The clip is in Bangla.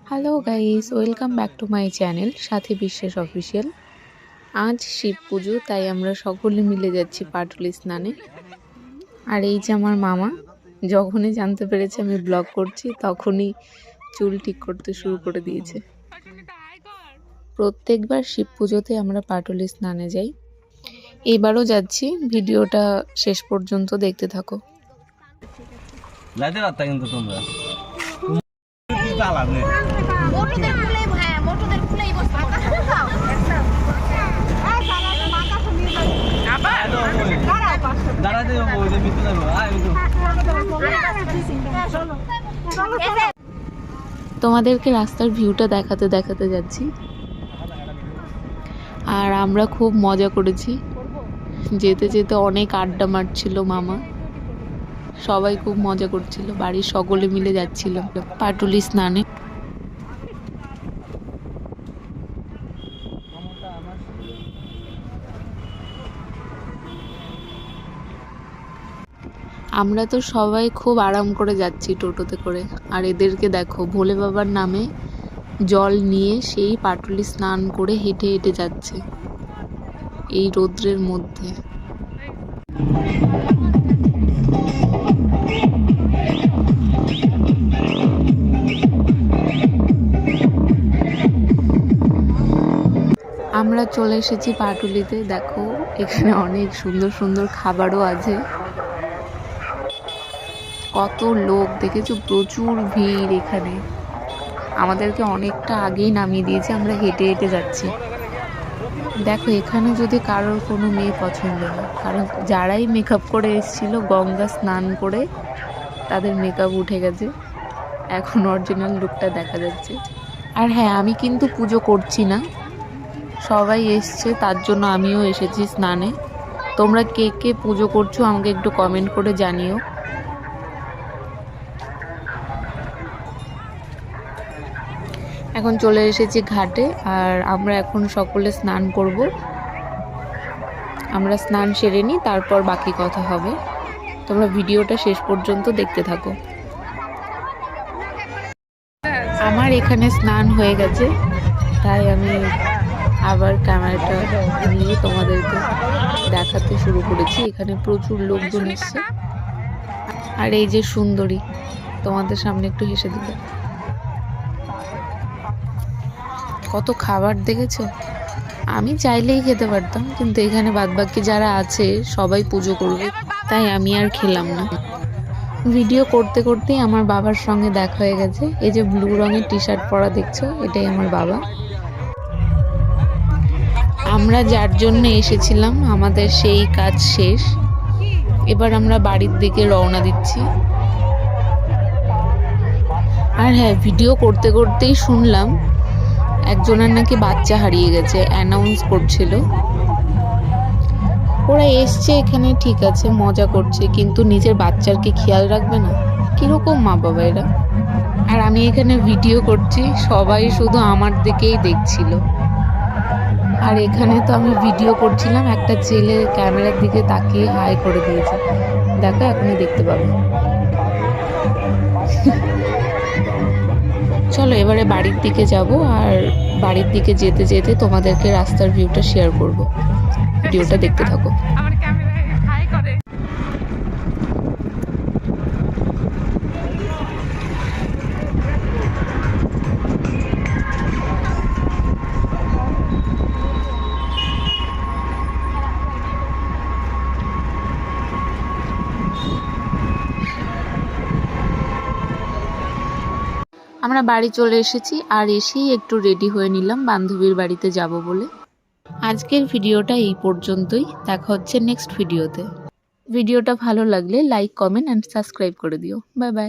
Hello guys, welcome back to my channel সাথী বিশ্বাস অফিসিয়াল। আজ শিব পুজো, তাই আমরা সকলে মিলে যাচ্ছি পাটুলি স্নানে। আর এই যে আমার মামা, যখনই জানতে পেরেছে আমি ব্লগ করছি তখনই চুল ঠিক করতে শুরু করে দিয়েছে। প্রত্যেকবার শিব পুজোতে আমরা পাটুলি স্নানে যাই, এবারও যাচ্ছি। ভিডিওটা শেষ পর্যন্ত দেখতে থাকো। কিন্তু তোমরা তোমাদেরকে রাস্তার ভিউটা দেখাতে দেখাতে যাচ্ছি। আর আমরা খুব মজা করেছি, যেতে যেতে অনেক আড্ডা মারছিল মামা, সবাই খুব মজা করছিল, বাড়ির সকলে মিলে যাচ্ছিল পাটুলি স্নানে। আমরা তো সবাই খুব আরাম করে যাচ্ছি টোটোতে করে, আর এদেরকে দেখো ভোলে বাবার নামে জল নিয়ে সেই পাটুলি স্নান করে হেঁটে হেঁটে যাচ্ছে এই রৌদ্রের মধ্যে। আমরা চলে এসেছি পাটুলিতে। দেখো এখানে অনেক সুন্দর সুন্দর খাবারও আছে, কত লোক দেখেছো, প্রচুর ভিড় এখানে। আমাদেরকে অনেকটা আগেই নামিয়ে দিয়েছে, আমরা হেঁটে হেঁটে যাচ্ছি। দেখো এখানে যদি কারোর কোনো মেয়ে পছন্দ হয়, কারণ যারাই মেকআপ করে এসেছিল গঙ্গা স্নান করে তাদের মেকআপ উঠে গেছে, এখন অরিজিনাল লুকটা দেখা যাচ্ছে। আর হ্যাঁ, আমি কিন্তু পুজো করছি না, সবাই এসছে তার জন্য আমিও এসেছি স্নানে। তোমরা কে কে পুজো করছো আমাকে একটু কমেন্ট করে জানিও। এখন চলে এসেছি ঘাটে, আর আমরা এখন সকলে স্নান করব। আমরা স্নান সেরে নিই, তারপর বাকি কথা হবে। তোমরা ভিডিওটা শেষ পর্যন্ত দেখতে থাকো। আমার এখানে স্নান হয়ে গেছে, তাই আমি আবার ক্যামেরাটা নিয়ে তোমাদেরকে দেখাতে শুরু করেছি। এখানে প্রচুর লোকজন এসছে। আর এই যে সুন্দরী, তোমাদের সামনে একটু হেসে দিল। কত খাবার দেখেছো, আমি চাইলেই খেতে পারতাম, কিন্তু এখানে বাদবাকি যারা আছে সবাই পুজো করবে, তাই আমি আর খেলাম না। ভিডিও করতে করতেই আমার বাবার সঙ্গে দেখা হয়ে গেছে। এই যে ব্লু রঙের টি শার্ট পরা দেখছো, এটাই আমার বাবা। আমরা যার জন্য এসেছিলাম আমাদের সেই কাজ শেষ, এবার আমরা বাড়ির দিকে রওনা দিচ্ছি। আর হ্যাঁ, ভিডিও করতে করতেই শুনলাম একজনের নাকি বাচ্চা হারিয়ে গেছে, অ্যানাউন্স করছিল। ওরা এসছে এখানে ঠিক আছে, মজা করছে, কিন্তু নিজের বাচ্চার কি খেয়াল রাখবে না? কিরকম মা বাবা এরা। আর আমি এখানে ভিডিও করছি, সবাই শুধু আমার দিকেই দেখছিল। আর এখানে তো আমি ভিডিও করছিলাম, একটা ছেলে ক্যামেরার দিকে তাকিয়ে হাই করে দিয়েছে, দেখো এখনই দেখতে পাবে। চলো এবারে বাড়ির দিকে যাব, আর বাড়ির দিকে যেতে যেতে তোমাদেরকে রাস্তার ভিউটা শেয়ার করব। ভিডিওটা দেখতে থাকো। আমরা বাড়ি চলে এসেছি, আর এসেই একটু রেডি হয়ে নিলাম বান্ধবীর বাড়িতে যাব বলে। আজকের ভিডিওটা এই পর্যন্তই, দেখা হচ্ছে নেক্সট ভিডিওতে। ভিডিওটা ভালো লাগলে লাইক, কমেন্ট অ্যান্ড সাবস্ক্রাইব করে দিও। Bye bye.